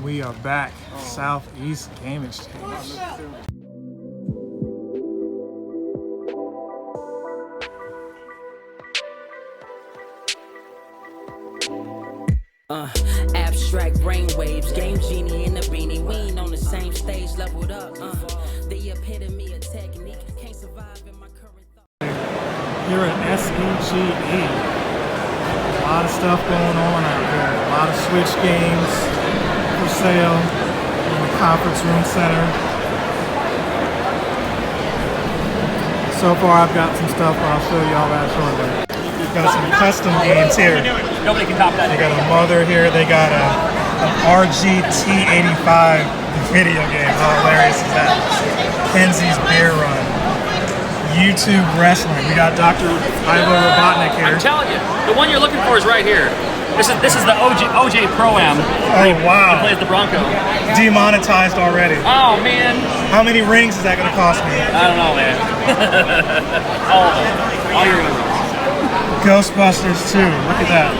We are back, Southeast Game Exchange. Abstract brainwaves, game genie in the beanie. We ain't on the same stage, leveled up. The epitome of technique can't survive in my current thought. Here at SEGE, a lot of stuff going on out there. A lot of Switch games for sale in the conference room center. So far, I've got some stuff. I'll show y'all that shortly. We've got some custom games here. Nobody can top that. They got a Mother here. They got an RGT85 video game. How hilarious is that? Kenzie's Beer Run. YouTube Wrestling. We got Dr. Ivo Robotnik here. I'm telling you, the one you're looking for is right here. This is the OJ Pro-Am. Oh, wow. He plays the Bronco. Demonetized already. Oh, man. How many rings is that going to cost me? I don't know, man. All of them. All your rings. Ghostbusters 2. Look at that.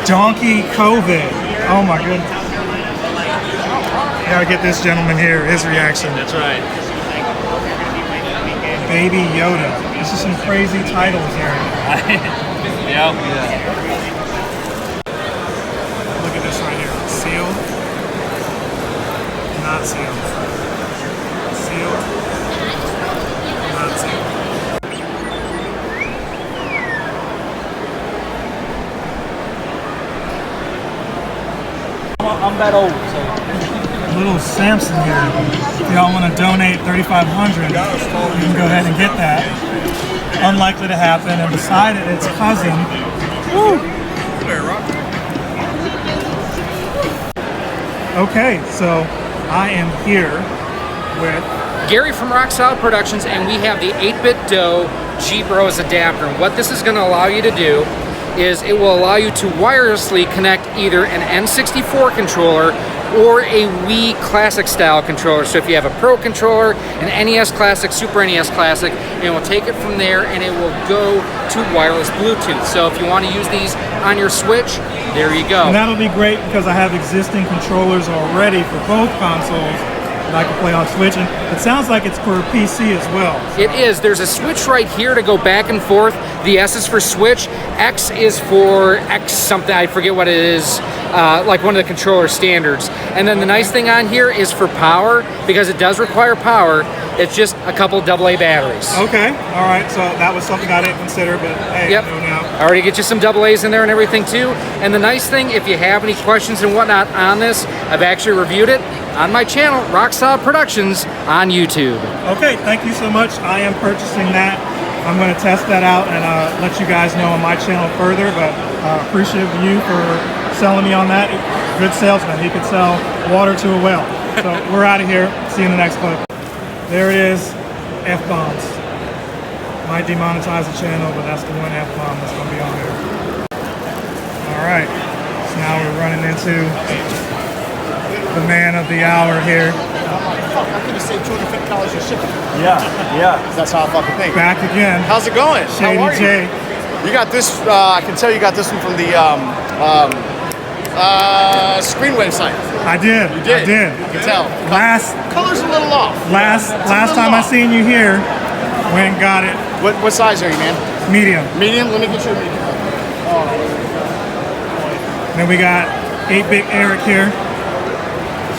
Donkey COVID. Oh, my goodness. Gotta get this gentleman here, his reaction. That's right. Baby Yoda. This is some crazy titles here. Yep. Look at this right here. Sealed. Not sealed. Sealed. Not sealed. I'm that old, so. Little Samson here. If y'all want to donate $3,500, you can go ahead and get that. Unlikely to happen, and beside it, its cousin. Woo! Okay, so I am here with Gary from Rock Solid Productions, and we have the 8-bit DOE G-Bros adapter. And what this is going to allow you to do is it will allow you to wirelessly connect either an N64 controller or a Wii Classic style controller. So if you have a Pro controller, an NES Classic, Super NES Classic, it will take it from there and it will go to wireless Bluetooth. So if you want to use these on your Switch, there you go. And that'll be great because I have existing controllers already for both consoles that I can play on Switch, and it sounds like it's for PC as well. So. It is. There's a switch right here to go back and forth. The S is for Switch, X is for X something, I forget what it is, like one of the controller standards. And then the nice thing on here is for power, because it does require power. It's just a couple AA batteries. Okay, all right, so that was something I didn't consider, but hey, yep. I know now. I already get you some AA's in there and everything too. And the nice thing, if you have any questions and whatnot on this, I've actually reviewed it on my channel, Rock Solid Productions, on YouTube. Okay, thank you so much. I am purchasing that. I'm going to test that out and let you guys know on my channel further, but appreciate you for selling me on that. Good salesman. He could sell water to a well. So we're out of here. See you in the next clip. There it is, F-bombs. Might demonetize the channel, but that's the one F-bomb that's going to be on there. All right, so now we're running into the man of the hour here. Fuck, I could have saved $250 in shipping. Yeah. That's how I fucking think. Back again. How's it going? Shady How are you? J. You got this, I can tell you got this one from the Screen website. I did. You did? I did. I can tell. Color's a little off. Last time I seen you here, went and got it. What size are you, man? Medium. Medium? Let me get you a medium. Then we got 8-bit Eric here.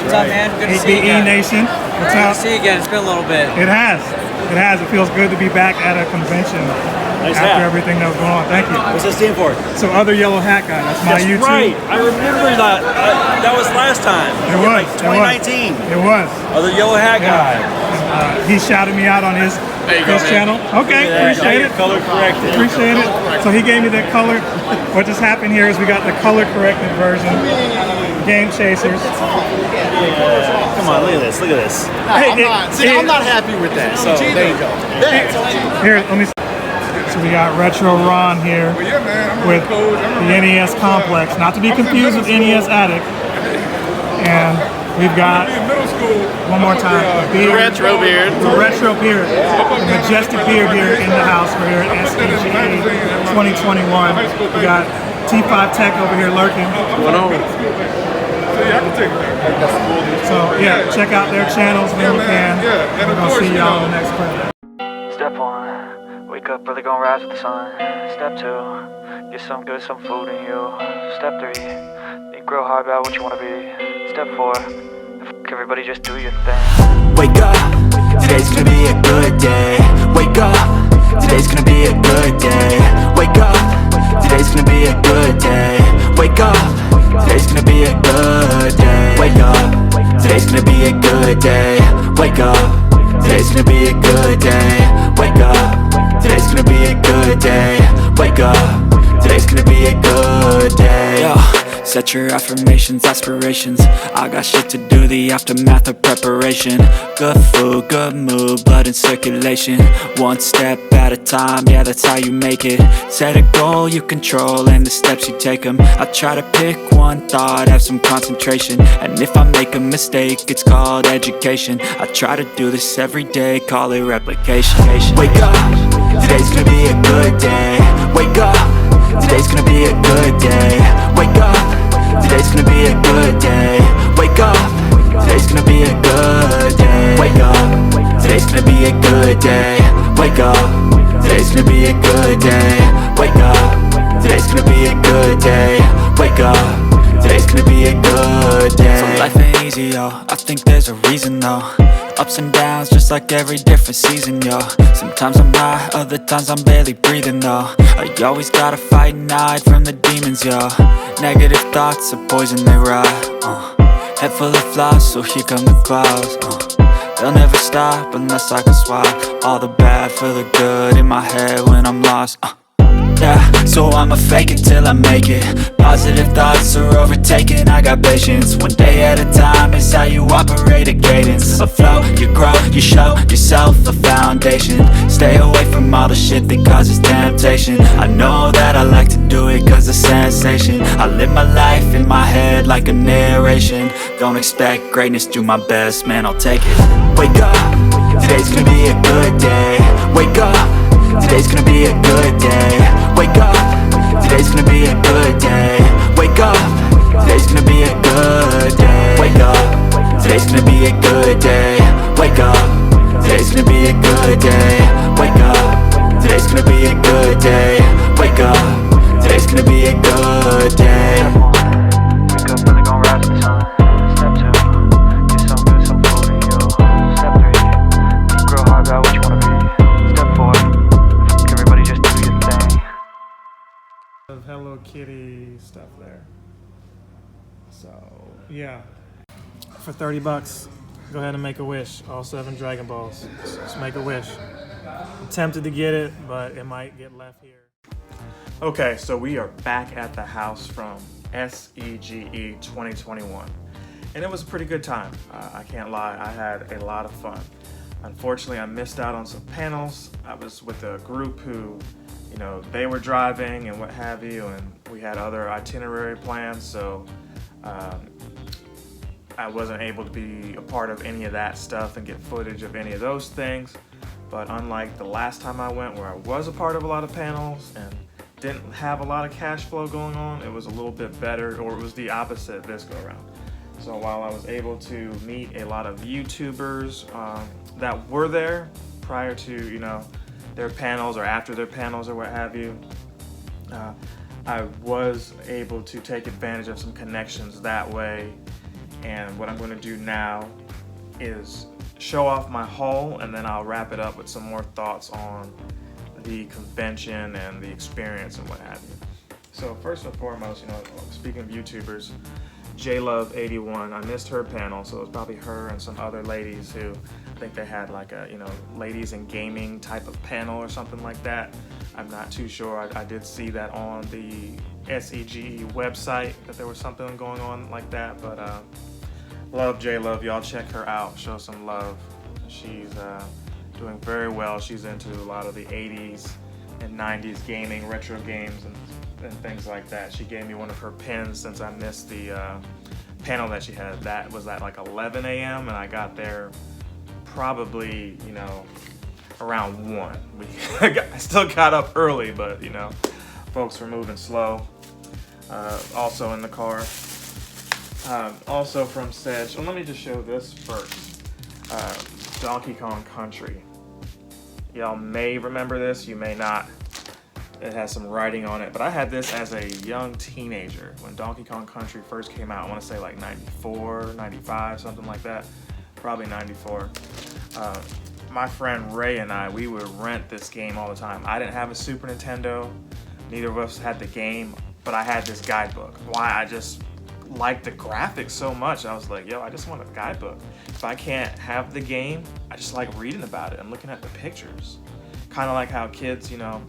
What's up, man? Good to see you 8BE again. Nation. What's Good up? to see you again. It's been a little bit. It has. It has. It feels good to be back at a convention Nice after hat. everything that was going on. Thank you. What's that stand for? So other yellow hat guy. That's my YouTube. Right. I remember that. That was last time. It was. Like 2019. It was. Other yellow hat guy. He shouted me out on his channel. Okay, appreciate it. Color corrected. Appreciate it. So he gave me the color. What just happened here is we got the color corrected version. Game Chasers. Come on, look at this. Look at this. I'm not happy with that. So there you go. Here, let me. So we got Retro Ron here with the NES Complex, not to be confused with NES Addict. And we've got one more time the Retro beard. The retro beard, the majestic beard here in the house. We're here at SEGE 2021. We got T5 Tech over here lurking. Yeah, I can take it. That's cool, dude. So yeah, check out their channels when you can. Yeah, and We're of gonna course, see you y'all know. in the next clip. Step 1, wake up early, gonna rise with the sun. Step 2, get some good, some food in you. Step 3, think real hard about what you wanna be. Step 4, f everybody, just do your thing. Wake up, today's gonna be a good day. Wake up, today's gonna be a good day. Wake up, today's gonna be a good day. Wake up, today's gonna be a good day. Wake up, today's gonna be a good day. Wake up, today's gonna be a good day. Wake up, today's gonna be a good day. Wake up, today's gonna be a good day. Yo, set your affirmations, aspirations. I got shit to do, the aftermath of preparation. Good food, good mood, blood in circulation. One step at a time, yeah, that's how you make it. Set a goal you control and the steps you take them. I try to pick one thought, have some concentration. And if I make a mistake, it's called education. I try to do this every day, call it replication. Wake up, today's gonna be a good day. Wake up, today's gonna be a good day. Wake up, today's gonna be a good day. Wake up, today's gonna be a good day. Wake up, today's gonna be a good day. Wake up, today's gonna be a good day. Wake up, today's gonna be a good day. Wake up, today's gonna be a good day. So life ain't easy, yo, I think there's a reason though. Ups and downs, just like every different season, yo. Sometimes I'm high, other times I'm barely breathing, though. I always gotta fight and hide from the demons, yo. Negative thoughts are poison, they rot. Head full of flies, so here come the clouds. They'll never stop unless I can swap all the bad for the good in my head when I'm lost. Yeah, so I'ma fake it till I make it. Positive thoughts are overtaken, I got patience. One day at a time is how you operate a cadence. A flow, you grow, you show yourself a foundation. Stay away from all the shit that causes temptation. I know that I like to do it cause it's sensation. I live my life in my head like a narration. Don't expect greatness, do my best, man, I'll take it. Wake up, today's gonna be a good day. Wake up, today's gonna be a good day. Wake up, today's gonna be a good day. Wake up, today's gonna be a good day. Wake up, today's gonna be a good day. Wake up, today's gonna be a good day. Wake up, today's gonna be a good day. Wake up, today's gonna be a good day. Wake up early, gonna rise with the sun. Step 2, get some good, some food in you. Step 3, think real hard about what you wanna be. Step 4, everybody just do your thing. Of Hello Kitty stuff there. So yeah, for 30 bucks, go ahead and make a wish. All 7 Dragon Balls. Just make a wish. I'm tempted to get it, but it might get left here. Okay, so we are back at the house from SEGE 2021, and it was a pretty good time. I can't lie, I had a lot of fun. Unfortunately, I missed out on some panels. I was with a group who, you know, they were driving and what have you, and we had other itinerary plans, so I wasn't able to be a part of any of that stuff and get footage of any of those things. But unlike the last time I went, where I was a part of a lot of panels and didn't have a lot of cash flow going on, it was a little bit better, or it was the opposite this go around. So while I was able to meet a lot of YouTubers that were there prior to, you know, their panels or after their panels or what have you, I was able to take advantage of some connections that way. And what I'm going to do now is show off my haul, and then I'll wrap it up with some more thoughts on the convention and the experience and what have you. So first and foremost, you know, speaking of YouTubers, JLove81, I missed her panel, so it was probably her and some other ladies who, I think they had like a, you know, ladies in gaming type of panel or something like that. I'm not too sure. I did see that on the SEGE website that there was something going on like that, but love JLove, y'all check her out, show some love. She's doing very well. She's into a lot of the 80s and 90s gaming, retro games and things like that. She gave me one of her pins since I missed the panel that she had. That was at like 11 a.m. and I got there probably, you know, around 1. I still got up early, but you know, folks were moving slow. Also in the car, Also from SEGE. So let me just show this first. Donkey Kong Country. Y'all may remember this, you may not. It has some writing on it, but I had this as a young teenager when Donkey Kong Country first came out. I want to say like 94, 95, something like that. Probably 94. My friend Ray and I, we would rent this game all the time. I didn't have a Super Nintendo. Neither of us had the game, but I had this guidebook. Why? I just liked the graphics so much. I was like, yo, I just want a guidebook. If I can't have the game, I just like reading about it and looking at the pictures. Kind of like how kids, you know,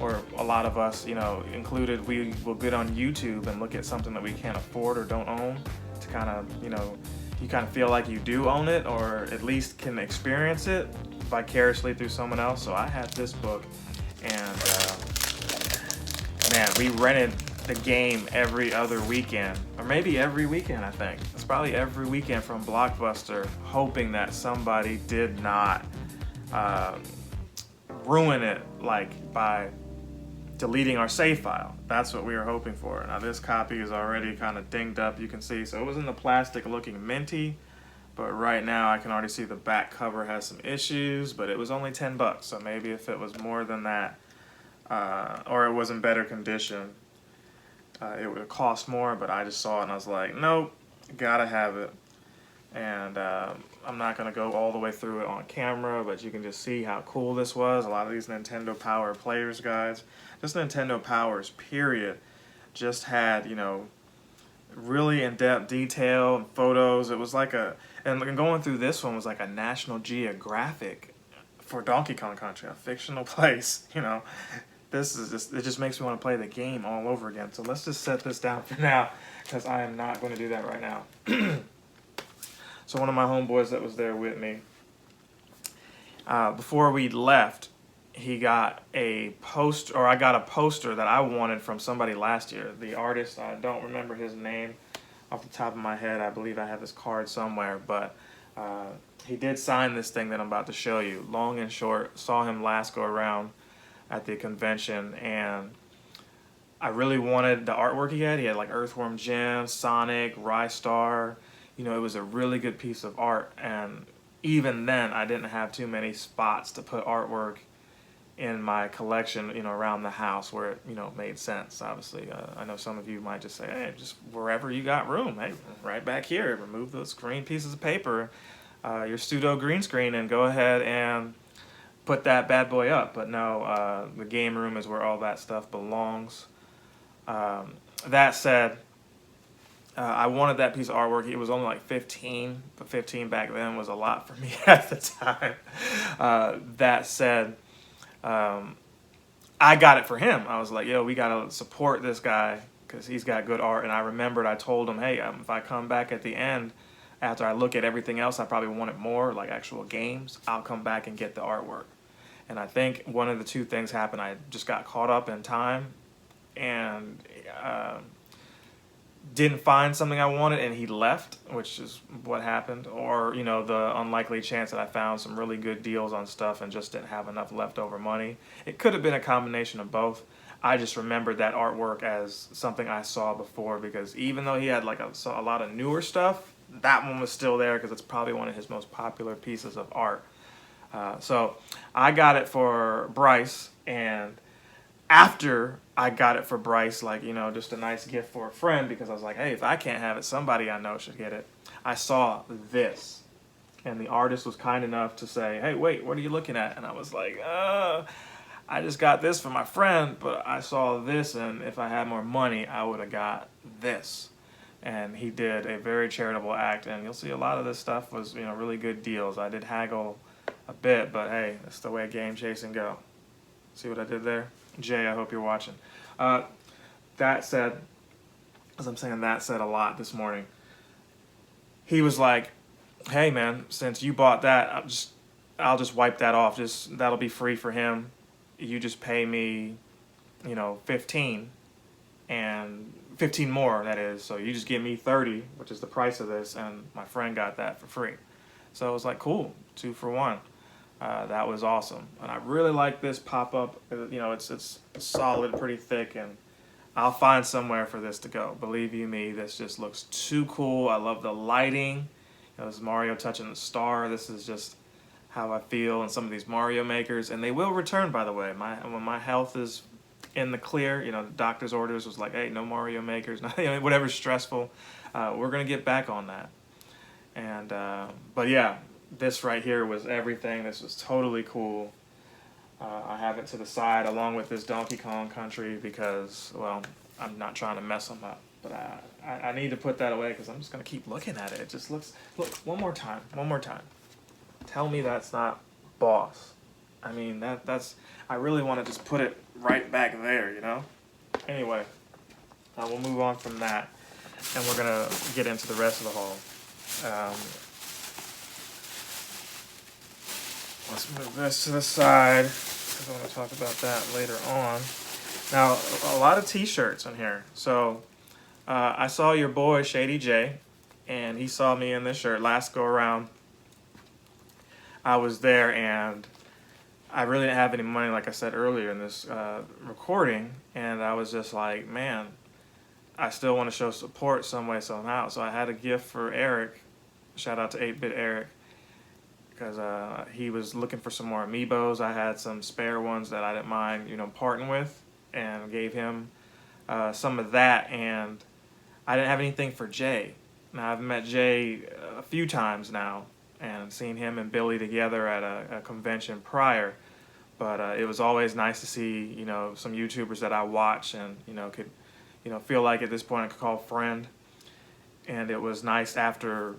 or a lot of us, you know, included, we will get on YouTube and look at something that we can't afford or don't own to kind of, you know, you kind of feel like you do own it or at least can experience it vicariously through someone else. So I had this book and man, we rented the game every other weekend, or maybe every weekend, I think. It's probably every weekend from Blockbuster, hoping that somebody did not ruin it, like by deleting our save file. That's what we were hoping for. Now this copy is already kind of dinged up, you can see. So it was in the plastic looking minty, but right now I can already see the back cover has some issues, but it was only $10. So maybe if it was more than that, or it was in better condition, it would have cost more, but I just saw it and I was like, nope, gotta have it. And I'm not gonna go all the way through it on camera, but you can just see how cool this was. A lot of these Nintendo Power Players guides, just Nintendo Powers period, just had, you know, really in-depth detail and photos. It was like and going through this one was like a National Geographic for Donkey Kong Country, a fictional place, you know. This is just, it just makes me want to play the game all over again. So let's just set this down for now, because I am not going to do that right now. So one of my homeboys that was there with me, before we left, he got a poster, or I got a poster that I wanted from somebody last year. The artist, I don't remember his name off the top of my head. I believe I have this card somewhere, but he did sign this thing that I'm about to show you. Long and short, saw him last go around at the convention, and I really wanted the artwork he had. He had like Earthworm Jim, Sonic, Rystar. You know, it was a really good piece of art, and even then I didn't have too many spots to put artwork in my collection, you know, around the house where it, you know, made sense. Obviously, I know some of you might just say, hey, just wherever you got room, hey, right back here, remove those green pieces of paper, your pseudo green screen, and go ahead and put that bad boy up. But no, the game room is where all that stuff belongs. That said, I wanted that piece of artwork. It was only like 15, but 15 back then was a lot for me at the time. That said, I got it for him. I was like, yo, we gotta support this guy because he's got good art. And I remembered I told him, hey, if I come back at the end, after I look at everything else, I probably wanted more, like actual games, I'll come back and get the artwork. And I think one of the two things happened. I just got caught up in time and didn't find something I wanted, and he left, which is what happened. Or, you know, the unlikely chance that I found some really good deals on stuff and just didn't have enough leftover money. It could have been a combination of both. I just remembered that artwork as something I saw before, because even though he had like a lot of newer stuff, that one was still there because it's probably one of his most popular pieces of art. So I got it for Bryce, and after I got it for Bryce, like, you know, just a nice gift for a friend, because I was like, hey, if I can't have it, somebody I know should get it. I saw this, and the artist was kind enough to say, hey, wait, what are you looking at? And I was like, I just got this for my friend, but I saw this, and if I had more money, I would have got this. And he did a very charitable act, and you'll see a lot of this stuff was, you know, really good deals. I did haggle a bit, but hey, that's the way game chasing go. See what I did there? Jay, I hope you're watching. That said, as I'm saying that said a lot this morning, he was like, hey man, since you bought that, I'll just wipe that off. That'll be free for him. You just pay me, you know, 15 and 15 more, that is. So you just give me 30, which is the price of this, and my friend got that for free. So I was like, cool, 2 for 1. That was awesome, and I really like this pop-up. You know, it's solid, pretty thick, and I'll find somewhere for this to go. Believe you me, this just looks too cool. I love the lighting. This Mario touching the star. This is just how I feel in some of these Mario makers. And they will return, by the way. When my health is in the clear, the doctor's orders was like, hey, no Mario makers, whatever's stressful. We're going to get back on that. And, but yeah, this right here was everything. This was totally cool. I have it to the side along with this Donkey Kong Country because, well, I'm not trying to mess them up. But I need to put that away because I'm just going to keep looking at it. It just looks... Look, one more time. Tell me that's not boss. I mean, that's... I really want to just put it right back there, Anyway, we'll move on from that. And we're going to get into the rest of the haul. Let's move this to the side because I want to talk about that later on. Now, a lot of t-shirts in here. So, I saw your boy, Shady J, and he saw me in this shirt last go around. I was there, and I really didn't have any money, like I said earlier in this recording, and I was just like, man, I still want to show support some way, somehow. So I had a gift for Eric. Shout out to 8BitEric. Because he was looking for some more amiibos. I had some spare ones that I didn't mind, parting with, and gave him some of that. And I didn't have anything for Jay. Now, I've met Jay a few times now and seen him and Billy together at a convention prior. But it was always nice to see, some YouTubers that I watch and, could, feel like at this point I could call friend. And it was nice after,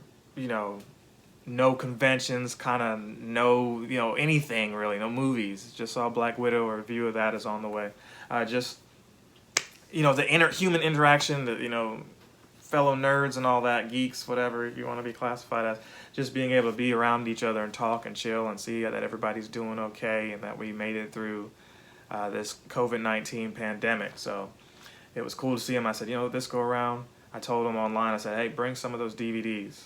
no conventions, kind of no, anything really, no movies. Just saw Black Widow, a review of that is on the way. Just, the human interaction, the, fellow nerds and all that, geeks, whatever you want to be classified as, just being able to be around each other and talk and chill and see that everybody's doing okay and that we made it through this COVID-19 pandemic. So it was cool to see him. I said, this go around, I told him online, I said, hey, bring some of those DVDs.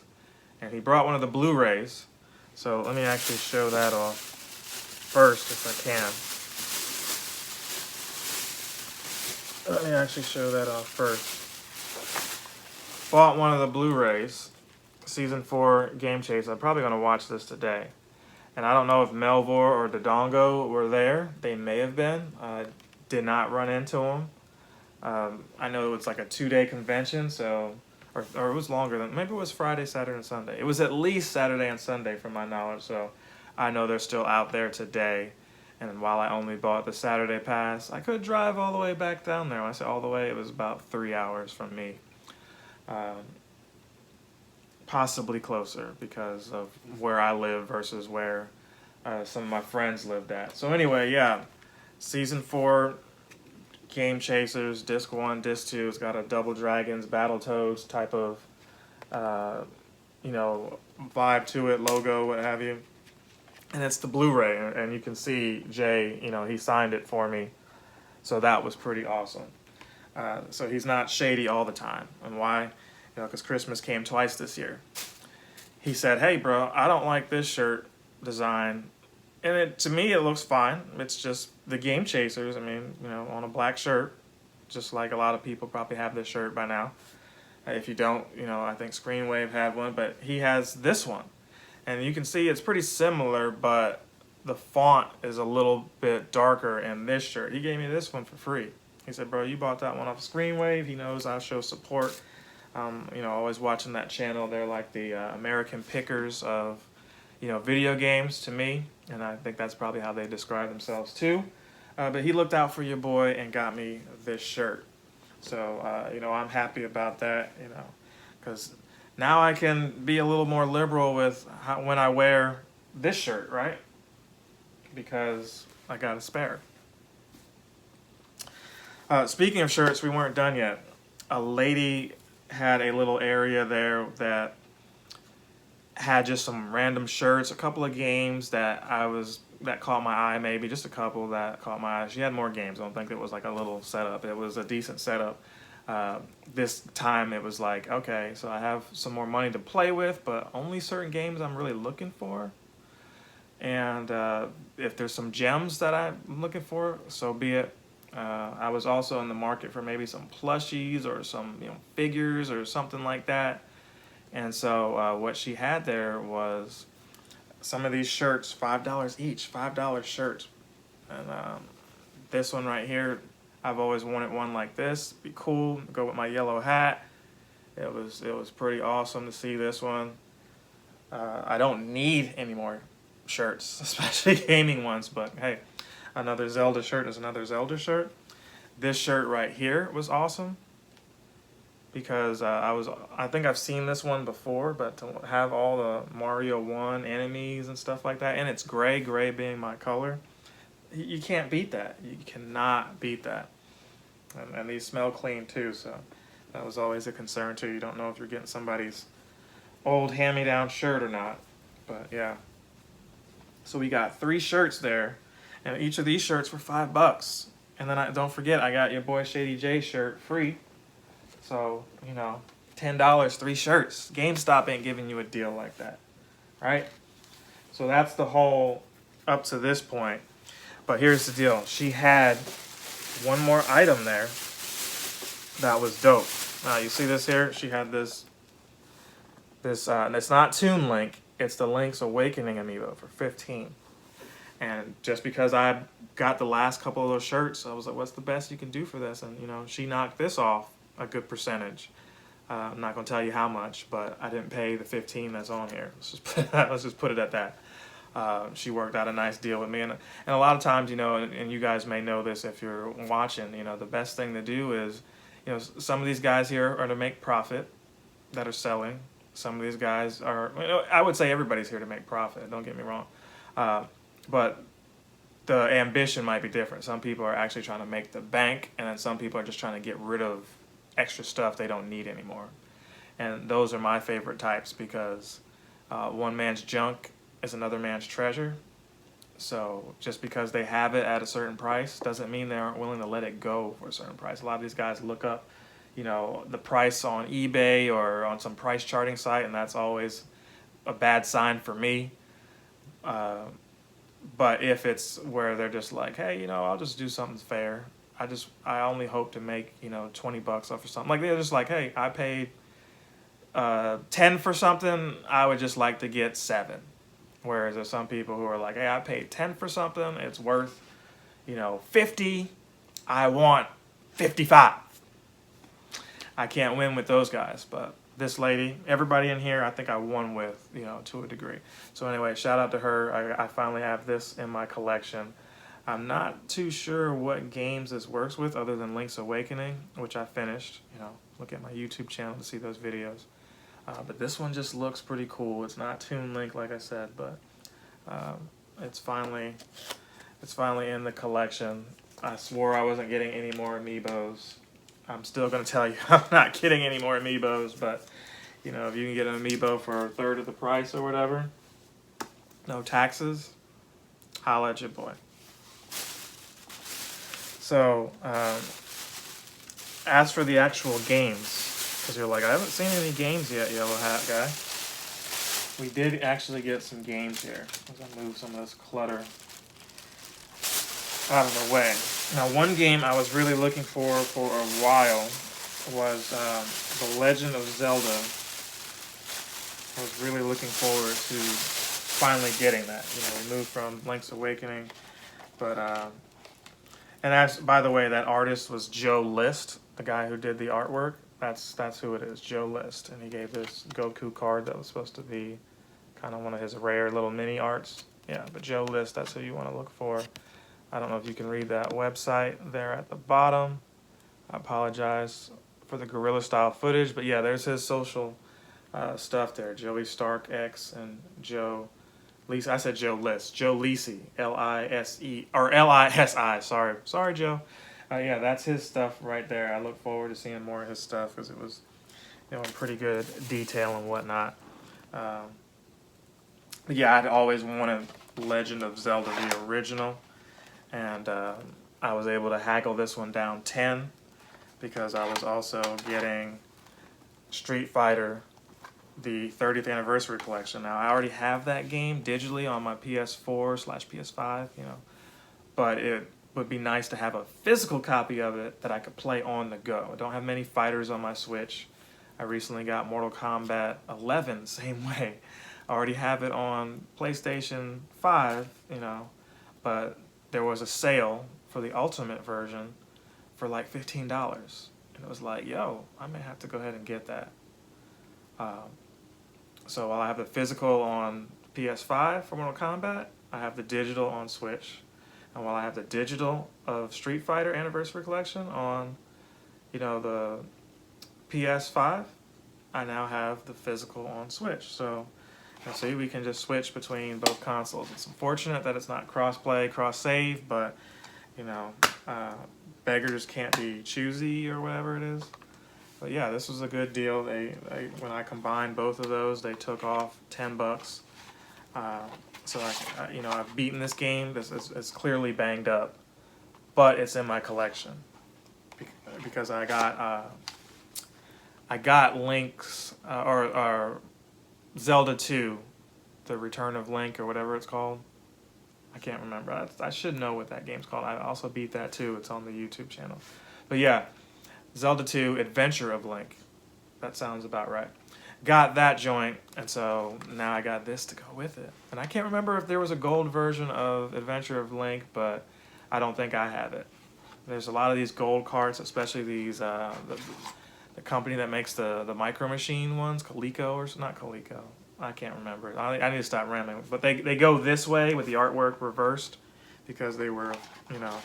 And he brought one of the Blu-rays. So let me actually show that off first if I can. Let me actually show that off first. Bought one of the Blu-rays, Season 4 Game Chase. I'm probably going to watch this today. And I don't know if Melvor or Dodongo were there. They may have been. I did not run into them. I know it was like a 2-day convention, so... Or it was longer than, maybe it was Friday, Saturday, and Sunday. It was at least Saturday and Sunday from my knowledge, so I know they're still out there today. And while I only bought the Saturday pass, I could drive all the way back down there. When I say all the way, it was about 3 hours from me. Possibly closer because of where I live versus where some of my friends lived at. So anyway, yeah, Season 4 Game Chasers, Disc 1, Disc 2. It's got a Double Dragons, Battletoads type of, vibe to it, logo, what have you. And it's the Blu-ray, and you can see Jay, he signed it for me. So that was pretty awesome. So he's not shady all the time. And why? Because Christmas came twice this year. He said, hey, bro, I don't like this shirt design. And to me, it looks fine. It's just the Game Chasers, on a black shirt, just like a lot of people probably have this shirt by now. If you don't, I think Screenwave had one, but he has this one. And you can see it's pretty similar, but the font is a little bit darker in this shirt. He gave me this one for free. He said, bro, you bought that one off Screenwave. He knows I show support. Always watching that channel. They're like the American Pickers of, video games to me. And I think that's probably how they describe themselves too. But he looked out for your boy and got me this shirt. So, I'm happy about that, because now I can be a little more liberal with when I wear this shirt, right? Because I got a spare. Speaking of shirts, we weren't done yet. A lady had a little area there that had just some random shirts, a couple of games that caught my eye, maybe just a couple that caught my eye. She had more games. I don't think it was like a little setup. It was a decent setup. This time it was like, okay, so I have some more money to play with, but only certain games I'm really looking for. And if there's some gems that I'm looking for, so be it. I was also in the market for maybe some plushies or some figures or something like that. And so what she had there was some of these shirts, $5 each, $5 shirts. And this one right here, I've always wanted one like this. Be cool, go with my yellow hat. It was pretty awesome to see this one. I don't need any more shirts, especially gaming ones, but hey, another Zelda shirt is another Zelda shirt. This shirt right here was awesome because I think I've seen this one before, but to have all the Mario 1 enemies and stuff like that, and it's gray being my color, you can't beat that. You cannot beat that. And these smell clean too, so that was always a concern too. You don't know if you're getting somebody's old hand-me-down shirt or not, but yeah. So we got 3 shirts there, and each of these shirts were $5. And then don't forget, I got your boy Shady J shirt free. So, $10, 3 shirts. GameStop ain't giving you a deal like that, right? So that's the whole up to this point. But here's the deal. She had one more item there that was dope. Now, you see this here? She had this and it's not Toon Link. It's the Link's Awakening amiibo for $15. And just because I got the last couple of those shirts, I was like, what's the best you can do for this? And, she knocked this off a good percentage. I'm not going to tell you how much, but I didn't pay the $15 that's on here. Let's just put it at that. She worked out a nice deal with me. And a lot of times, and you guys may know this if you're watching, the best thing to do is, some of these guys here are to make profit that are selling. Some of these guys are, I would say everybody's here to make profit, don't get me wrong. But the ambition might be different. Some people are actually trying to make the bank, and then some people are just trying to get rid of extra stuff they don't need anymore. And those are my favorite types because one man's junk is another man's treasure. So just because they have it at a certain price doesn't mean they aren't willing to let it go for a certain price. A lot of these guys look up, the price on eBay or on some price charting site, and that's always a bad sign for me. But if it's where they're just like, hey, I'll just do something fair. I only hope to make, $20 off or something. Like, they're just like, hey, I paid 10 for something. I would just like to get 7. Whereas there's some people who are like, hey, I paid 10 for something. It's worth, 50. I want 55. I can't win with those guys, but this lady, everybody in here, I think I won with, to a degree. So anyway, shout out to her. I finally have this in my collection. I'm not too sure what games this works with other than Link's Awakening, which I finished. Look at my YouTube channel to see those videos. But this one just looks pretty cool. It's not Toon Link, like I said, but it's finally in the collection. I swore I wasn't getting any more amiibos. I'm still going to tell you I'm not getting any more amiibos, but, if you can get an amiibo for a third of the price or whatever, no taxes, holla at your boy. So, as for the actual games, because you're like, I haven't seen any games yet, Yellow Hat guy. We did actually get some games here. As I move some of this clutter out of the way. Now, one game I was really looking for a while was The Legend of Zelda. I was really looking forward to finally getting that. We moved from Link's Awakening, but and that's, by the way, that artist was Joe List, the guy who did the artwork. That's who it is, Joe List, and he gave this Goku card that was supposed to be kind of one of his rare little mini arts. Yeah, but Joe List, that's who you want to look for. I don't know if you can read that website there at the bottom. I apologize for the guerrilla style footage, but yeah, there's his social stuff there. Joey Stark X and Joe Lisi. I said Joe List. Joe Lisi, L-I-S-E, or L-I-S-I, sorry Joe. Yeah, that's his stuff right there. I look forward to seeing more of his stuff because it was, in pretty good detail and whatnot. Yeah, I'd always wanted Legend of Zelda, the original. And I was able to haggle this one down 10 because I was also getting Street Fighter, the 30th Anniversary Collection. Now, I already have that game digitally on my PS4/PS5, but it would be nice to have a physical copy of it that I could play on the go. I don't have many fighters on my Switch. I recently got Mortal Kombat 11 same way. I already have it on PlayStation 5, you know, but there was a sale for the Ultimate version for like $15. And it was like, yo, I may have to go ahead and get that. So while I have the physical on PS5 for Mortal Kombat, I have the digital on Switch. And while I have the digital of Street Fighter Anniversary Collection on, you know, the PS5, I now have the physical on Switch. So, you see, we can just switch between both consoles. It's unfortunate that it's not cross-play, cross-save, but, you know, beggars can't be choosy or whatever it is. But yeah, this was a good deal. When I combined both of those, they took off $10. So you know, I've beaten this game. It's clearly banged up, but it's in my collection because I got Link's or Zelda 2, The Return of Link or whatever it's called. I can't remember. I should know what that game's called. I also beat that too. It's on the YouTube channel. But yeah. Zelda 2, Adventure of Link. That sounds about right. Got that joint, and so now I got this to go with it. And I can't remember if there was a gold version of Adventure of Link, but I don't think I have it. There's a lot of these gold carts, especially these the company that makes the Micro Machine ones, Coleco or not Coleco. I can't remember. I need to stop rambling. But they go this way with the artwork reversed because they were, you know,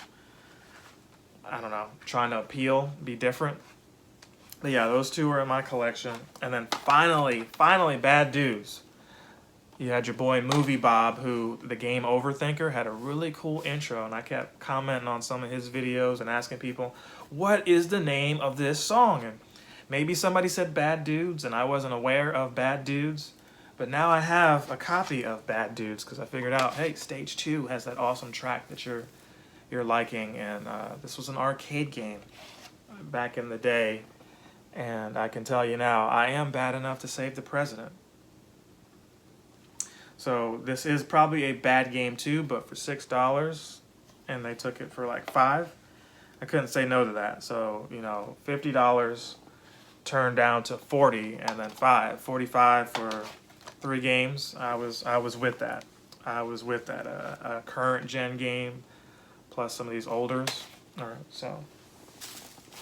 I don't know, trying to appeal, be different. But yeah, those two are in my collection. And then finally, Bad Dudes. You had your boy Movie Bob, who, the game Overthinker, had a really cool intro. And I kept commenting on some of his videos and asking people, what is the name of this song? And maybe somebody said Bad Dudes, and I wasn't aware of Bad Dudes. But now I have a copy of Bad Dudes because I figured out, hey, Stage 2 has that awesome track that you're liking, and this was an arcade game back in the day, and I can tell you now, I am bad enough to save the president. So this is probably a bad game too, but for $6, and they took it for like $5, I couldn't say no to that. So, you know, $50 turned down to $40, and then $45 for 3 games. I was with that. I was with that. A current gen game plus some of these olders. All right, so,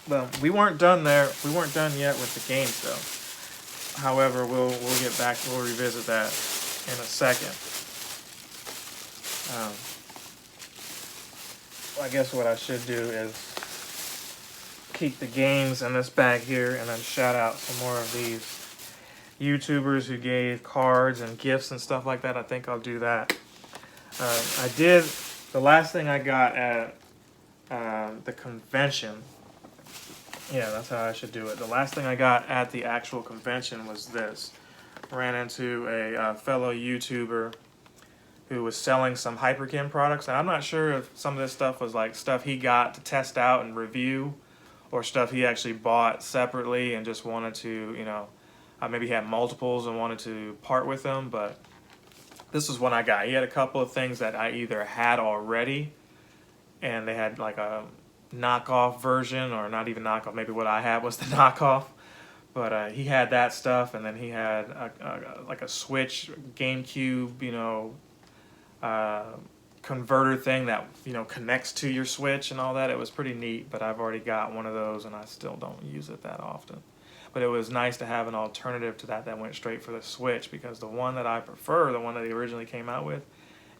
well, we weren't done there. We weren't done yet with the games, though. However, we'll get back. We'll revisit that in a second. I guess what I should do is keep the games in this bag here, and then shout out some more of these YouTubers who gave cards and gifts and stuff like that. I think I'll do that. I did. The last thing I got at the convention, yeah, that's how I should do it. The last thing I got at the actual convention was this. Ran into a fellow YouTuber who was selling some Hyperkin products. And I'm not sure if some of this stuff was like stuff he got to test out and review, or stuff he actually bought separately and just wanted to, you know, maybe he had multiples and wanted to part with them, but this is one I got. He had a couple of things that I either had already, and they had like a knockoff version, or not even knockoff. Maybe what I had was the knockoff. But he had that stuff, and then he had like a Switch, GameCube, you know, converter thing that, you know, connects to your Switch and all that. It was pretty neat, but I've already got one of those, and I still don't use it that often. But it was nice to have an alternative to that went straight for the Switch, because the one that I prefer, the one that they originally came out with,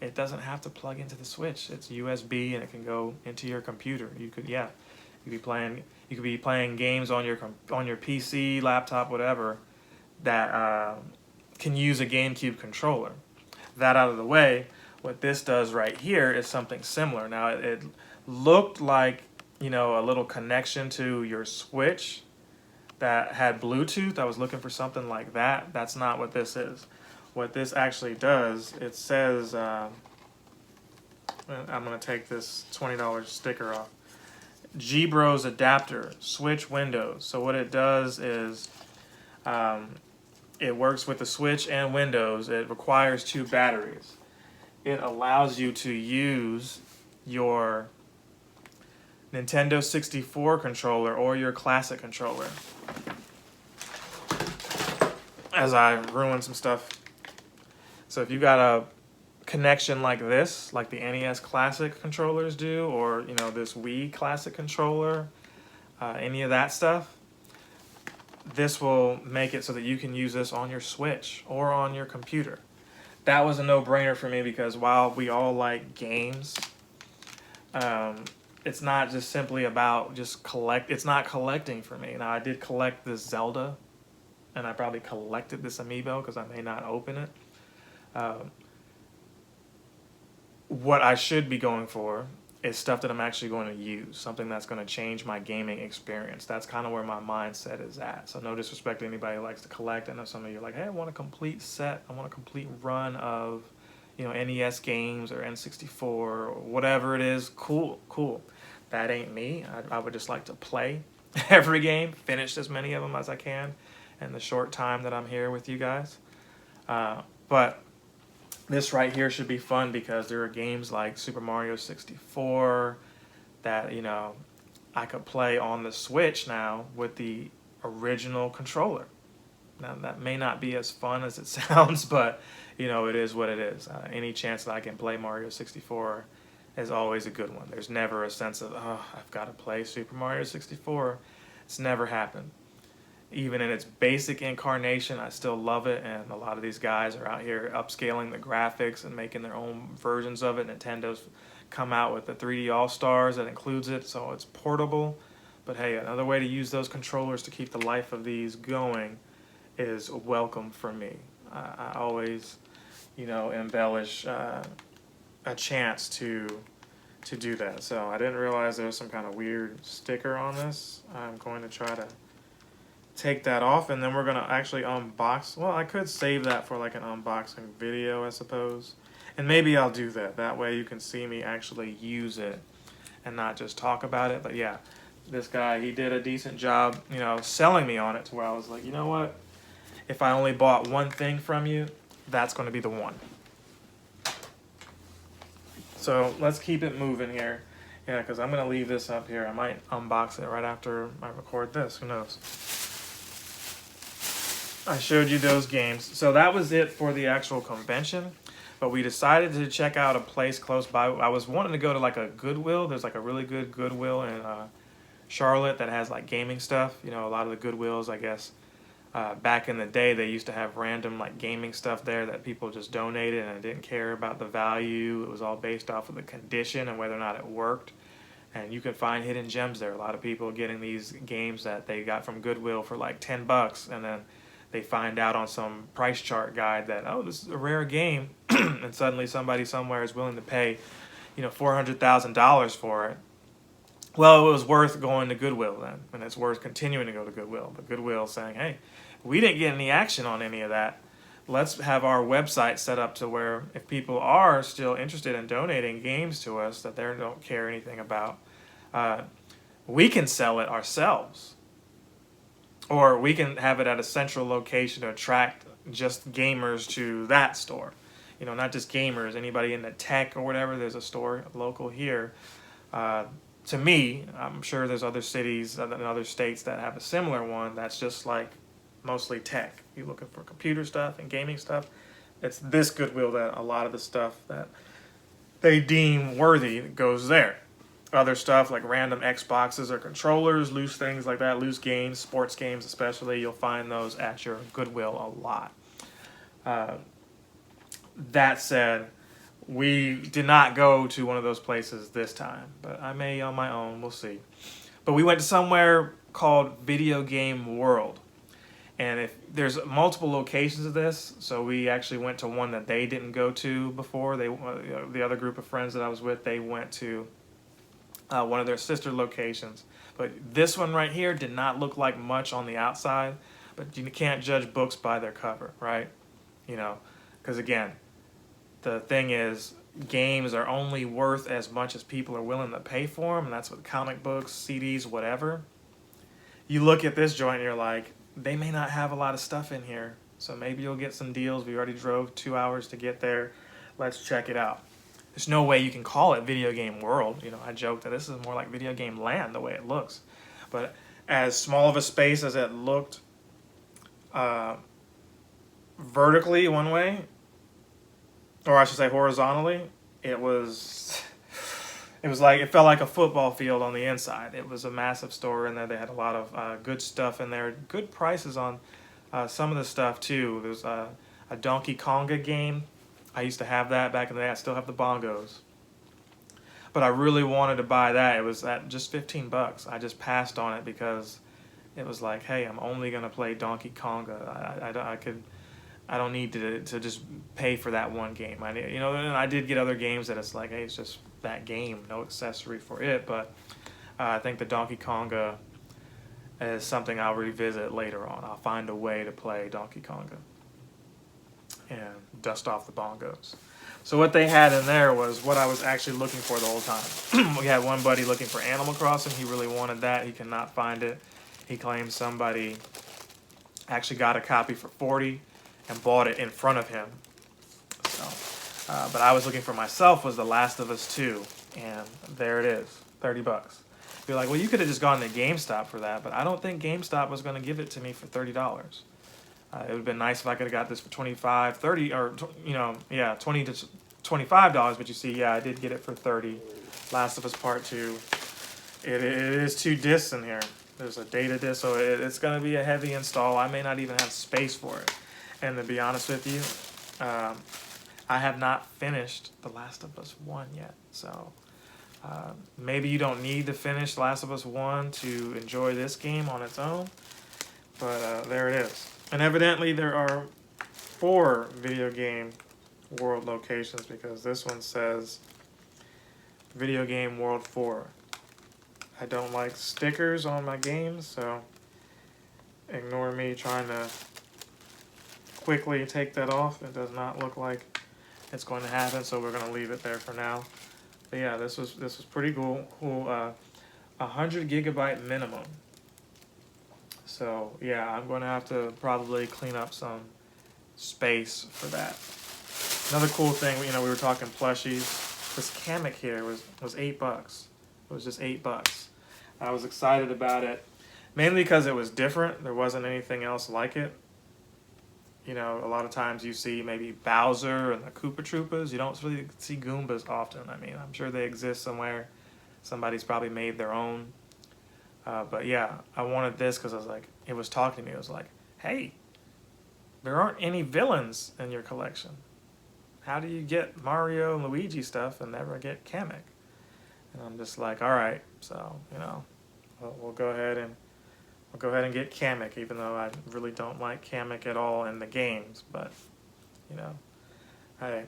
it doesn't have to plug into the Switch. It's USB, and it can go into your computer. You could be playing games on your PC, laptop, whatever, that can use a GameCube controller. That out of the way, what this does right here is something similar. Now, it looked like, you know, a little connection to your Switch that had Bluetooth. I was looking for something like that. That's not what this is. What this actually does, it says, I'm going to take this $20 sticker off. G-Bros adapter, Switch Windows. So what it does is it works with the Switch and Windows. It requires 2 batteries. It allows you to use your Nintendo 64 controller or your classic controller. As I ruin some stuff. So if you got a connection like this, like the NES Classic controllers do, or you know, this Wii Classic controller, any of that stuff, this will make it so that you can use this on your Switch or on your computer. That was a no-brainer for me because while we all like games, it's not just simply about just it's not collecting for me. Now I did collect this Zelda, and I probably collected this amiibo because I may not open it. What I should be going for is stuff that I'm actually going to use, something that's going to change my gaming experience. That's kind of where my mindset is at. So no disrespect to anybody who likes to collect. I know some of you are like, hey, I want a complete set. I want a complete run of, you know, NES games or N64 or whatever it is. Cool, cool. That ain't me. I would just like to play every game, finish as many of them as I can in the short time that I'm here with you guys. But this right here should be fun because there are games like Super Mario 64 that, you know, I could play on the Switch now with the original controller. Now, that may not be as fun as it sounds, but, you know, it is what it is. Any chance that I can play Mario 64 is always a good one. There's never a sense of, oh, I've got to play Super Mario 64. It's never happened. Even in its basic incarnation, I still love it, and a lot of these guys are out here upscaling the graphics and making their own versions of it. Nintendo's come out with the 3D All-Stars that includes it, so it's portable. But hey, another way to use those controllers to keep the life of these going is welcome for me. I always, you know, embellish a chance to do that. So I didn't realize there was some kind of weird sticker on this. I'm going to try to take that off, and then we're going to actually unbox. Well, I could save that for like an unboxing video, I suppose. And maybe I'll do that. That way you can see me actually use it and not just talk about it. But yeah, this guy, he did a decent job, you know, selling me on it to where I was like, you know what? If I only bought one thing from you, that's going to be the one. So let's keep it moving here. Yeah, because I'm going to leave this up here. I might unbox it right after I record this. Who knows? I showed you those games. So that was it for the actual convention. But we decided to check out a place close by. I was wanting to go to like a Goodwill. There's like a really good Goodwill in Charlotte that has like gaming stuff. You know, a lot of the Goodwills, I guess, back in the day, they used to have random like gaming stuff there that people just donated and didn't care about the value. It was all based off of the condition and whether or not it worked. And you can find hidden gems there. A lot of people getting these games that they got from Goodwill for like $10, and then they find out on some price chart guide that, oh, this is a rare game, and suddenly somebody somewhere is willing to pay, you know, $400,000 for it. Well, it was worth going to Goodwill then, and it's worth continuing to go to Goodwill. But Goodwill saying, hey, we didn't get any action on any of that. Let's have our website set up to where if people are still interested in donating games to us that they don't care anything about, we can sell it ourselves. Or we can have it at a central location to attract just gamers to that store. You know, not just gamers, anybody in the tech or whatever. There's a store local here. To me, I'm sure there's other cities and other states that have a similar one that's just like mostly tech. You're looking for computer stuff and gaming stuff. It's this Goodwill that a lot of the stuff that they deem worthy goes there. Other stuff like random Xboxes or controllers, loose things like that, loose games, sports games especially, you'll find those at your Goodwill a lot. That said, we did not go to one of those places this time, but I may on my own, we'll see. But we went to somewhere called Video Game World. And if there's multiple locations of this, so we actually went to one that they didn't go to before. They, the other group of friends that I was with, they went to one of their sister locations. But this one right here did not look like much on the outside, but you can't judge books by their cover, right? You know, because again, the thing is, games are only worth as much as people are willing to pay for them, and that's with comic books, CDs, whatever. You look at this joint and you're like, they may not have a lot of stuff in here, so maybe you'll get some deals. We already drove 2 hours to get there. Let's check it out. there's no way you can call it Video Game World. You know, I joke that this is more like Video Game Land the way it looks. But as small of a space as it looked vertically one way, or I should say horizontally, it felt like a football field on the inside. It was a massive store in there. They had a lot of good stuff in there, good prices on some of the stuff too. There's a Donkey Konga game. I used to have that back in the day. I still have the bongos. But I really wanted to buy that. It was at just 15 bucks. I just passed on it because it was like, hey, I'm only gonna play Donkey Konga. I don't need to just pay for that one game. And I did get other games that it's like, hey, it's just that game, no accessory for it. But I think the Donkey Konga is something I'll revisit later on. I'll find a way to play Donkey Konga and dust off the bongos. So what they had in there was what I was actually looking for the whole time. We had one buddy looking for Animal Crossing. He really wanted that. He could not find it. He claims somebody actually got a copy for $40 and bought it in front of him. So, but I was looking for myself was The Last of Us 2, and there it is, 30 bucks. You're like, well, you could have just gone to GameStop for that, but I don't think GameStop was going to give it to me for $30. It would have been nice if I could have got this for $25, $30, or 20 to $25. But you see, yeah, I did get it for $30. Last of Us Part 2. It is 2 discs in here. There's a data disc, so it's going to be a heavy install. I may not even have space for it. And to be honest with you, I have not finished The Last of Us 1 yet. So maybe you don't need to finish Last of Us 1 to enjoy this game on its own. But there it is. And evidently there are 4 Video Game World locations because this one says Video Game World 4. I don't like stickers on my games, so ignore me trying to quickly take that off. It does not look like it's going to happen, so we're going to leave it there for now. But yeah, this was pretty cool. 100 gigabyte minimum. So yeah, I'm going to have to probably clean up some space for that. Another cool thing, we were talking plushies. This Kamek here was $8. It was just $8. I was excited about it, mainly because it was different. There wasn't anything else like it. A lot of times you see maybe Bowser and the Koopa Troopas. You don't really see Goombas often. I mean, I'm sure they exist somewhere. Somebody's probably made their own. But yeah, I wanted this because it was talking to me. It was like, hey, there aren't any villains in your collection. How do you get Mario and Luigi stuff and never get Kamek? And I'm just like, all right, so we'll go ahead and get Kamek, even though I really don't like Kamek at all in the games. But hey,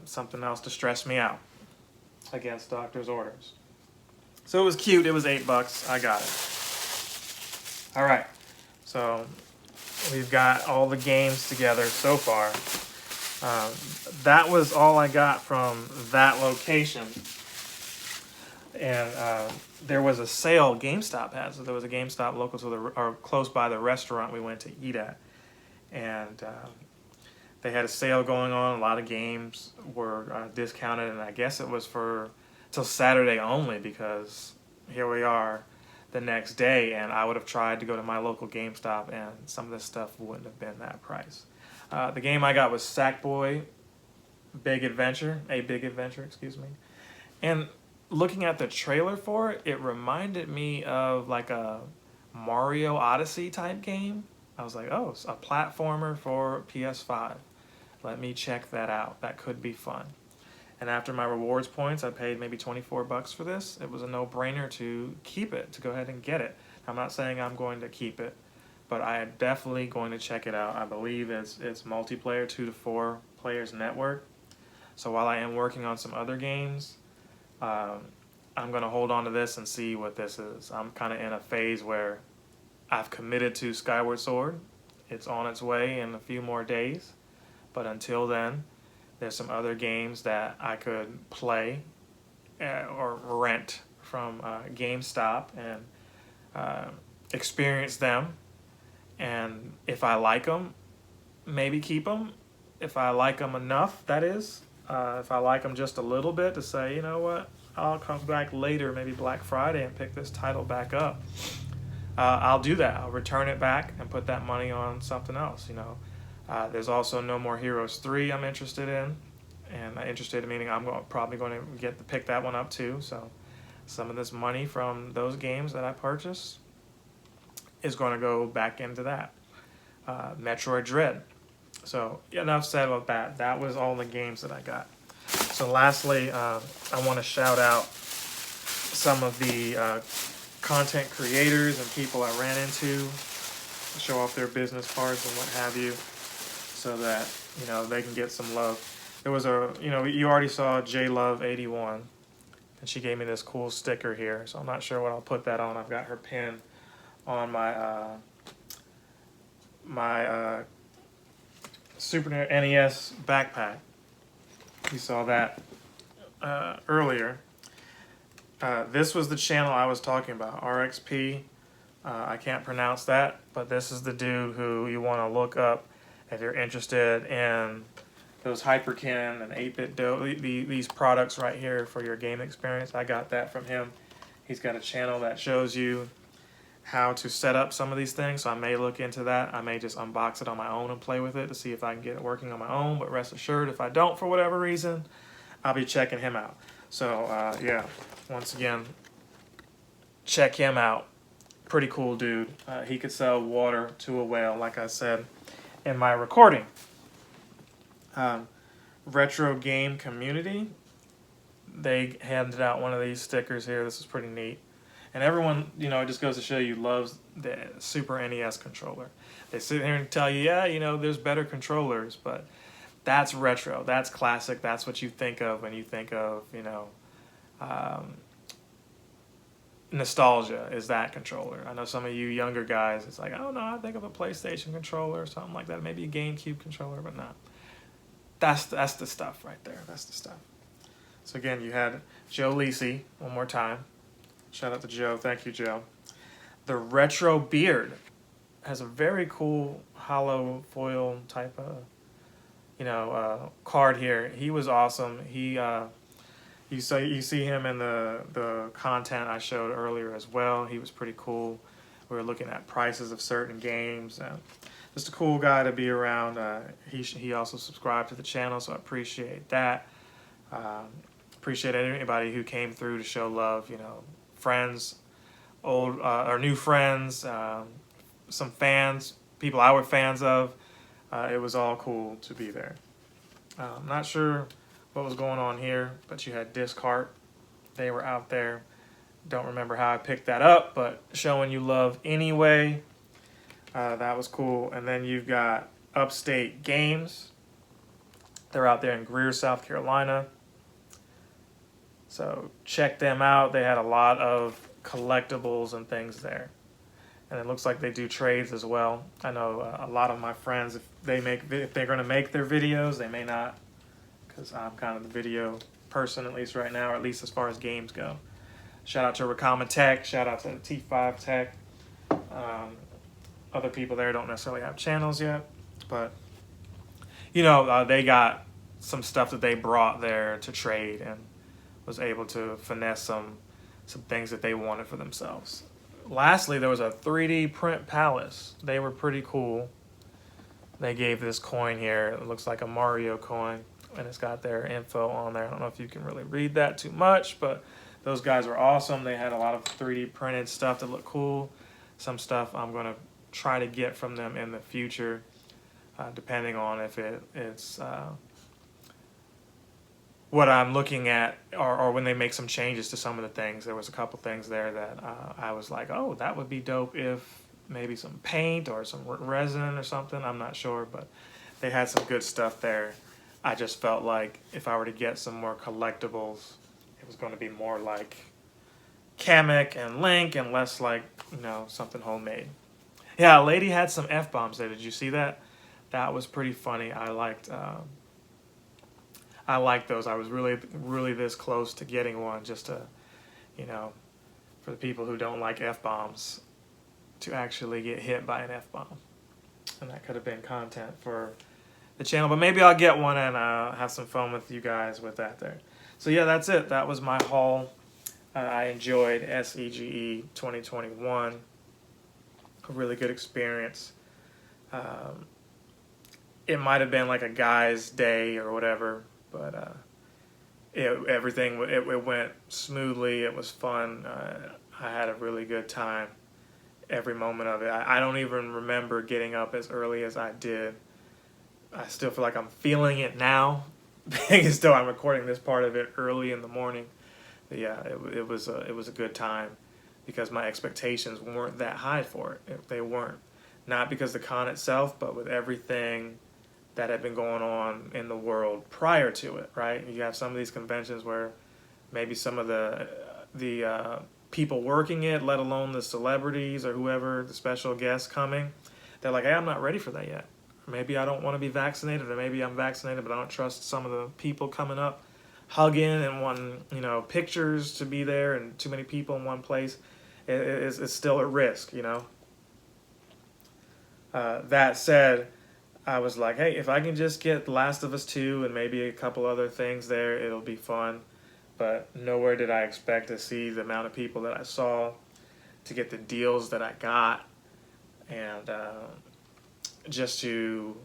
something else to stress me out against doctor's orders. So it was cute. It was $8. I got it. All right. So we've got all the games together so far. That was all I got from that location. And there was a sale GameStop had. So there was a GameStop local to or close by the restaurant we went to eat at. And they had a sale going on. A lot of games were discounted. And I guess it was for till Saturday only, because here we are the next day, and I would have tried to go to my local GameStop and some of this stuff wouldn't have been that price. The game I got was Sackboy Big Adventure, excuse me. And looking at the trailer for it, it reminded me of like a Mario Odyssey type game. I was like, oh, it's a platformer for PS5. Let me check that out. That could be fun. And after my rewards points, I paid maybe $24 for this. It was a no-brainer to keep it, to go ahead and get it. I'm not saying I'm going to keep it, but I am definitely going to check it out. I believe it's multiplayer, 2 to 4 players network. So while I am working on some other games, I'm going to hold on to this and see what this is. I'm kind of in a phase where I've committed to Skyward Sword. It's on its way in a few more days. But until then, there's some other games that I could play or rent from GameStop and experience them. And if I like them, maybe keep them. If I like them enough, that is, if I like them just a little bit, to say, you know what, I'll come back later, maybe Black Friday, and pick this title back up. I'll do that. I'll return it back and put that money on something else. There's also No More Heroes 3 I'm interested in, and interested meaning I'm probably going to pick that one up too. So some of this money from those games that I purchased is going to go back into that. Metroid Dread. So enough said about that. That was all the games that I got. So lastly, I want to shout out some of the content creators and people I ran into, show off their business cards and what have you, so that they can get some love. There was you already saw JLove81, and she gave me this cool sticker here. So I'm not sure what I'll put that on. I've got her pin on my Super NES backpack. You saw that earlier. This was the channel I was talking about, RXP. I can't pronounce that, but this is the dude who you want to look up if you're interested in those Hyperkin and 8-bit Do, these products right here for your game experience. I got that from him. He's got a channel that shows you how to set up some of these things, so I may look into that. I may just unbox it on my own and play with it to see if I can get it working on my own, but rest assured, if I don't for whatever reason, I'll be checking him out. So yeah, once again, check him out. Pretty cool dude. He could sell water to a whale, like I said in my recording. Retro Game Community, they handed out one of these stickers here. This is pretty neat. And everyone, it just goes to show you, loves the Super NES controller. They sit here and tell you, yeah, there's better controllers, but that's retro, that's classic, that's what you think of when you think of, nostalgia, is that controller. I know some of you younger guys, it's like, oh no, I think of a PlayStation controller or something like that, maybe a GameCube controller, but not. That's the stuff right there, that's the stuff. So again, you had Joe Lisi, one more time. Shout out to Joe. Thank you, Joe. The Retro Beard has a very cool hollow foil type of, card here. He was awesome. You see him in the content I showed earlier as well. He was pretty cool. We were looking at prices of certain games. Just a cool guy to be around. He also subscribed to the channel, so I appreciate that. Appreciate anybody who came through to show love. Friends, old or new friends, some fans, people I were fans of. It was all cool to be there. I'm not sure what was going on here, but you had Discart. They were out there. Don't remember how I picked that up, but showing you love anyway. That was cool. And then you've got Upstate Games. They're out there in Greer, South Carolina. So check them out. They had a lot of collectibles and things there. And it looks like they do trades as well. I know a lot of my friends, if they're going to make their videos, they may not, because I'm kind of the video person, at least right now, or at least as far as games go. Shout out to Rakama Tech. Shout out to T5 Tech. Other people there don't necessarily have channels yet, but they got some stuff that they brought there to trade and was able to finesse some things that they wanted for themselves. Lastly, there was a 3D print palace. They were pretty cool. They gave this coin here. It looks like a Mario coin, and it's got their info on there. I don't know if you can really read that too much, but those guys were awesome. They had a lot of 3D printed stuff that looked cool. Some stuff I'm going to try to get from them in the future, depending on if it's what I'm looking at, or when they make some changes to some of the things. There was a couple things there that I was like, oh, that would be dope if maybe some paint or some resin or something. I'm not sure, but they had some good stuff there. I just felt like if I were to get some more collectibles, it was going to be more like Kamek and Link and less like, something homemade. Yeah, a lady had some F-bombs there. Did you see that? That was pretty funny. I liked those. I was really this close to getting one, just to, for the people who don't like F-bombs, to actually get hit by an F-bomb. And that could have been content for the channel, but maybe I'll get one and have some fun with you guys with that there. So yeah, that's it. That was my haul. I enjoyed SEGE 2021. A really good experience. It might have been like a guy's day or whatever, but everything it went smoothly. It was fun. I had a really good time every moment of it. I don't even remember getting up as early as I did. I still feel like I'm feeling it now, being as though I'm recording this part of it early in the morning. But yeah, it was a good time because my expectations weren't that high for it. They weren't. Not because of the con itself, but with everything that had been going on in the world prior to it, right? You have some of these conventions where maybe some of the people working it, let alone the celebrities or whoever, the special guests coming, they're like, hey, I'm not ready for that yet. Maybe I don't want to be vaccinated, or maybe I'm vaccinated, but I don't trust some of the people coming up, hugging and wanting, pictures to be there, and too many people in one place. It's still at risk, That said, I was like, hey, if I can just get The Last of Us 2 and maybe a couple other things there, it'll be fun. But nowhere did I expect to see the amount of people that I saw, to get the deals that I got, and just to,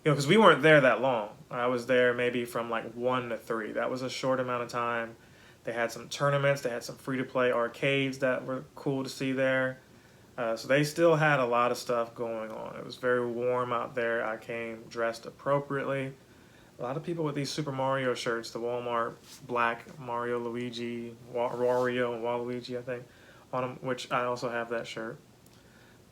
because we weren't there that long. I was there maybe from like 1 to 3. That was a short amount of time. They had some tournaments. They had some free-to-play arcades that were cool to see there. So they still had a lot of stuff going on. It was very warm out there. I came dressed appropriately. A lot of people with these Super Mario shirts, the Walmart black Mario, Luigi, Wario, and Waluigi, I think, on them, which I also have that shirt.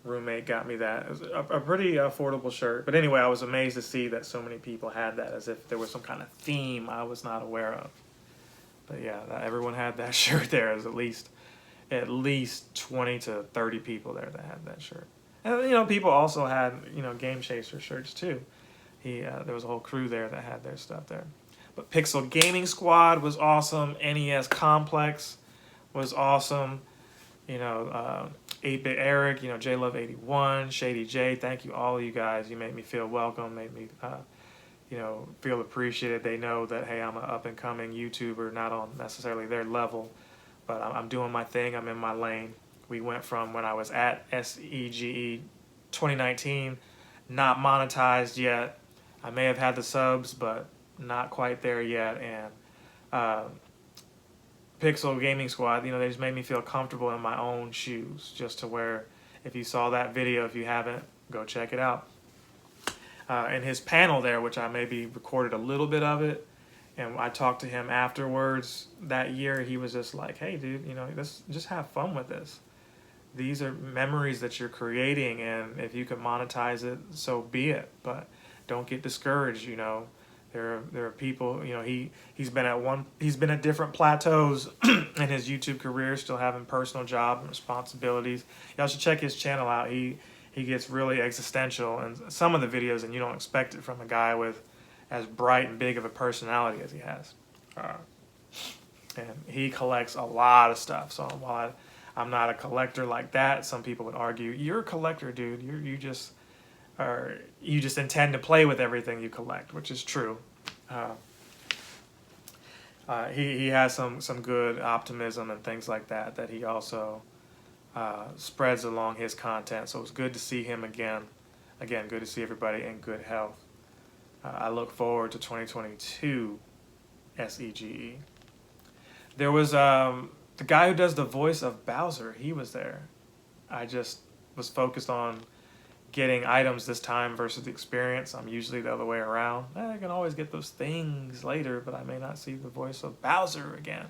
Roommate got me that. It was a pretty affordable shirt. But anyway, I was amazed to see that so many people had that, as if there was some kind of theme I was not aware of. But yeah, everyone had that shirt there. There's at least 20 to 30 people there that had that shirt. And people also had Game Chaser shirts too. There was a whole crew there that had their stuff there. But Pixel Gaming Squad was awesome. NES Complex was awesome. 8-Bit Eric, JLove81, Shady J, thank you, all of you guys. You made me feel welcome, made me, feel appreciated. They know that, hey, I'm an up-and-coming YouTuber, not on necessarily their level, but I'm doing my thing. I'm in my lane. We went from when I was at SEGE 2019, not monetized yet. I may have had the subs, but not quite there yet, and Pixel Gaming Squad, they just made me feel comfortable in my own shoes, just to where, if you saw that video, if you haven't, go check it out. And his panel there, which I maybe recorded a little bit of it, and I talked to him afterwards that year, he was just like, hey, dude, let's just have fun with this. These are memories that you're creating, and if you can monetize it, so be it. But don't get discouraged, There are people, he's been at different plateaus in his YouTube career, still having personal job and responsibilities. Y'all should check his channel out. He gets really existential in some of the videos, and you don't expect it from a guy with as bright and big of a personality as he has. And he collects a lot of stuff. So while I'm not a collector like that, some people would argue, you're a collector, dude. You just intend to play with everything you collect, which is true. He has some good optimism and things like that he also spreads along his content. So it's good to see him again. Again, good to see everybody in good health. I look forward to 2022 SEGE. There was the guy who does the voice of Bowser. He was there. I just was focused on getting items this time versus the experience. I'm usually the other way around. I can always get those things later, but I may not see the voice of Bowser again.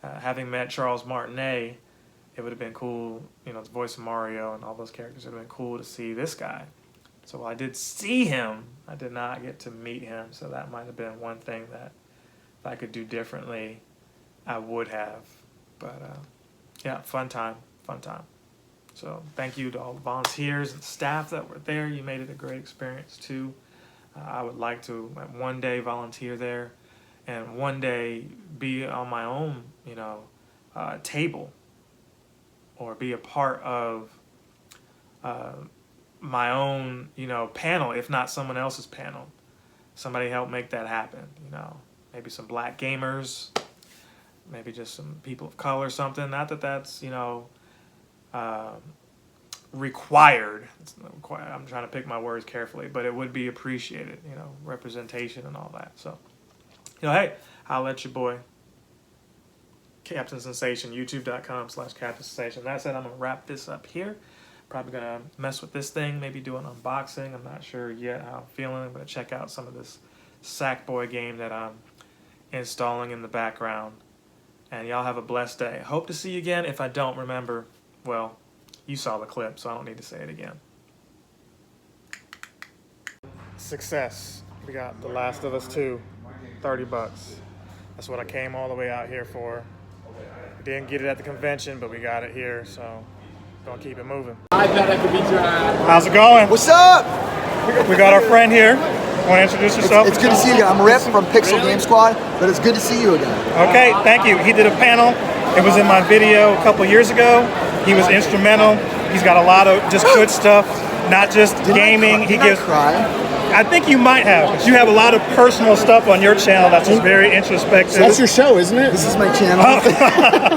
Having met Charles Martinet, it would have been cool, the voice of Mario and all those characters. It would have been cool to see this guy. So while I did see him, I did not get to meet him. So that might have been one thing that if I could do differently, I would have. But yeah, fun time. So thank you to all the volunteers and staff that were there. You made it a great experience too. I would like to one day volunteer there, and one day be on my own, table, or be a part of my own, you know, panel, if not someone else's panel. Somebody help make that happen, you know. Maybe some black gamers, maybe just some people of color, something. Not that that's, you know, required. It's not required. I'm trying to pick my words carefully, but it would be appreciated, you know, representation and all that. So, you know, hey, I'll let your boy, Captain Sensation, youtube.com/Captain Sensation. That said, I'm going to wrap this up here. Probably going to mess with this thing, maybe do an unboxing. I'm not sure yet how I'm feeling. I'm going to check out some of this Sackboy game that I'm installing in the background. And y'all have a blessed day. Hope to see you again. If I don't remember, well, you saw the clip, so I don't need to say it again. Success. We got The Last of Us 2, 30 bucks. That's what I came all the way out here for. We didn't get it at the convention, but we got it here, so gonna keep it moving. How's it going? What's up? We got our friend here. Want to introduce yourself? It's good to see you again. I'm Rip from Pixel Game Squad, but it's good to see you again. Okay, thank you. He did a panel. It was in my video a couple years ago. He was instrumental. He's got a lot of just good stuff, not just gaming. He gives. I think you might have, but you have a lot of personal stuff on your channel that's just very introspective. So that's your show, isn't it? This is my channel.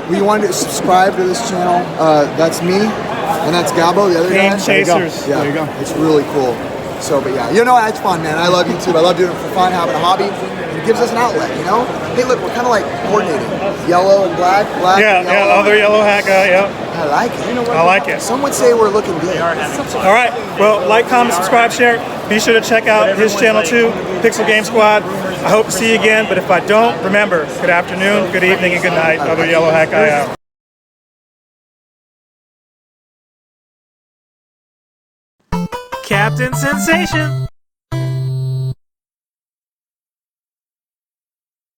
We wanted to subscribe to this channel. That's me, and that's Gabo, the other guy. Game Chasers. Yeah, there you go. It's really cool. So, but yeah, you know, it's fun, man. I love YouTube. I love doing it for fun, having a hobby. It gives us an outlet, you know? Hey, look, we're kind of like coordinating. Yellow and black, black Yeah, and yellow. yeah, other yellow hat guy, yeah. I like it. I like it. Some would say we're looking good. All right, well, like, comment, subscribe, share. Be sure to check out his channel too, Pixel Game Squad. I hope to see you again, but if I don't, remember, good afternoon, good evening, and good night. Other yellow hat guy out. Captain Sensation.